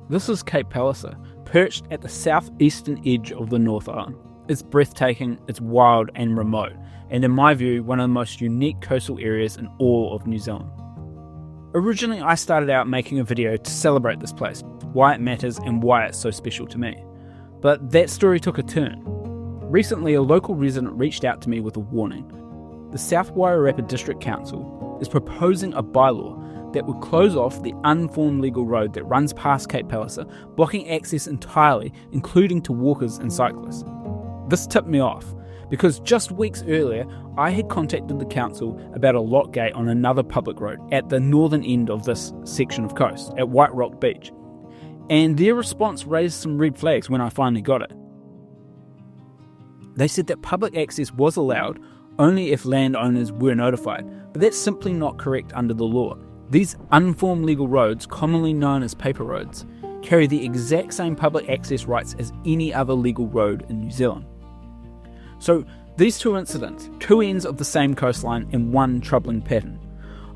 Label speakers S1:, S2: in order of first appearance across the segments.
S1: This is Cape Palliser, perched at the southeastern edge of the North Island. It's breathtaking, it's wild and remote, and in my view, one of the most unique coastal areas in all of New Zealand. Originally, I started out making a video to celebrate this place, why it matters and why it's so special to me. But that story took a turn. Recently, a local resident reached out to me with a warning. The South Wairarapa District Council is proposing a bylaw that would close off the unformed legal road that runs past Cape Palliser, blocking access entirely, including to walkers and cyclists. This tipped me off, because just weeks earlier, I had contacted the council about a lock gate on another public road at the northern end of this section of coast, at White Rock Beach. And their response raised some red flags when I finally got it. They said that public access was allowed only if landowners were notified, but that's simply not correct under the law. These unformed legal roads, commonly known as paper roads, carry the exact same public access rights as any other legal road in New Zealand. So these two incidents, two ends of the same coastline in one troubling pattern.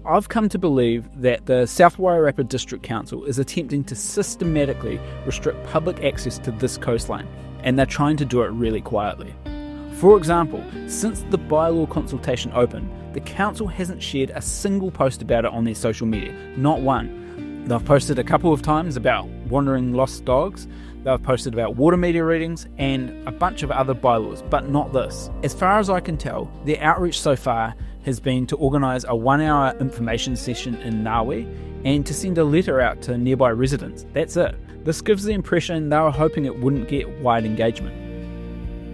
S1: I've come to believe that the South Wairarapa District Council is attempting to systematically restrict public access to this coastline, and they're trying to do it really quietly. For example, since the bylaw consultation opened, the council hasn't shared a single post about it on their social media, not one. They've posted a couple of times about wandering lost dogs, they've posted about water meter readings and a bunch of other bylaws, but not this. As far as I can tell, their outreach so far has been to organise a 1-hour information session in Ngawi and to send a letter out to nearby residents. That's it. This gives the impression they were hoping it wouldn't get wide engagement.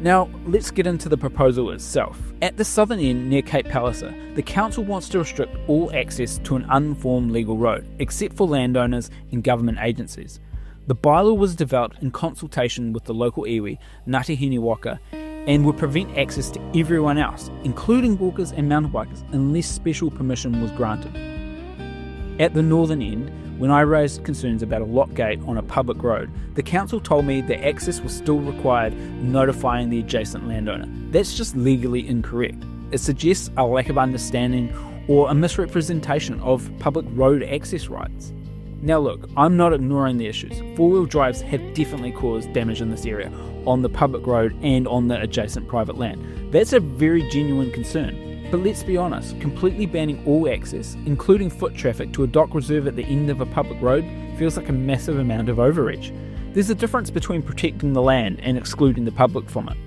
S1: Now, let's get into the proposal itself. At the southern end near Cape Palliser, the council wants to restrict all access to an unformed legal road, except for landowners and government agencies. The bylaw was developed in consultation with the local iwi, Ngāti Hini Waka, and would prevent access to everyone else, including walkers and mountain bikers, unless special permission was granted. At the northern end, when I raised concerns about a lock gate on a public road, the council told me that access was still required, notifying the adjacent landowner. That's just legally incorrect. It suggests a lack of understanding or a misrepresentation of public road access rights. Now look, I'm not ignoring the issues. Four-wheel drives have definitely caused damage in this area, on the public road and on the adjacent private land. That's a very genuine concern. But let's be honest, completely banning all access, including foot traffic, to a dock reserve at the end of a public road feels like a massive amount of overreach. There's a difference between protecting the land and excluding the public from it.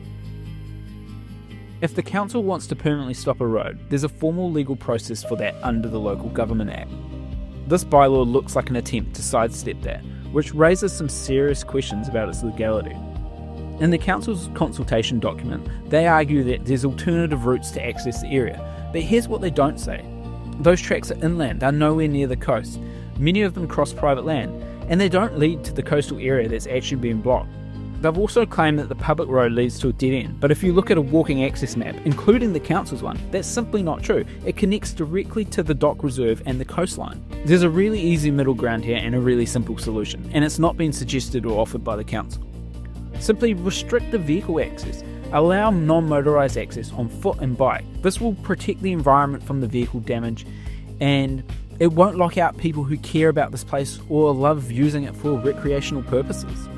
S1: If the council wants to permanently stop a road, there's a formal legal process for that under the Local Government Act. This bylaw looks like an attempt to sidestep that, which raises some serious questions about its legality. In the council's consultation document, they argue that there's alternative routes to access the area, but here's what they don't say. Those tracks are inland, they're nowhere near the coast. Many of them cross private land, and they don't lead to the coastal area that's actually being blocked. They've also claimed that the public road leads to a dead end, but if you look at a walking access map, including the council's one, that's simply not true. It connects directly to the dock reserve and the coastline. There's a really easy middle ground here and a really simple solution, and it's not been suggested or offered by the council. Simply restrict the vehicle access. Allow non-motorised access on foot and bike. This will protect the environment from the vehicle damage, and it won't lock out people who care about this place or love using it for recreational purposes.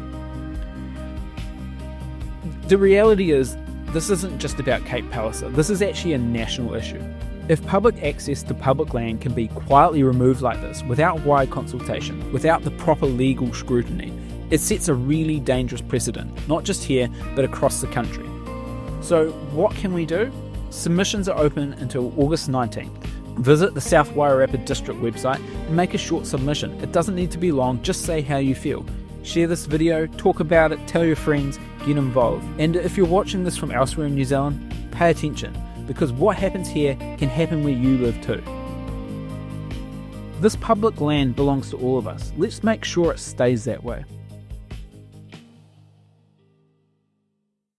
S1: The reality is, this isn't just about Cape Palliser. This is actually a national issue. If public access to public land can be quietly removed like this, without wide consultation, without the proper legal scrutiny, it sets a really dangerous precedent, not just here, but across the country. So what can we do? Submissions are open until August 19th. Visit the South Wairarapa District website and make a short submission. It doesn't need to be long, just say how you feel. Share this video, talk about it, tell your friends, get involved. And if you're watching this from elsewhere in New Zealand, pay attention, because what happens here can happen where you live too. This public land belongs to all of us. Let's make sure it stays that way.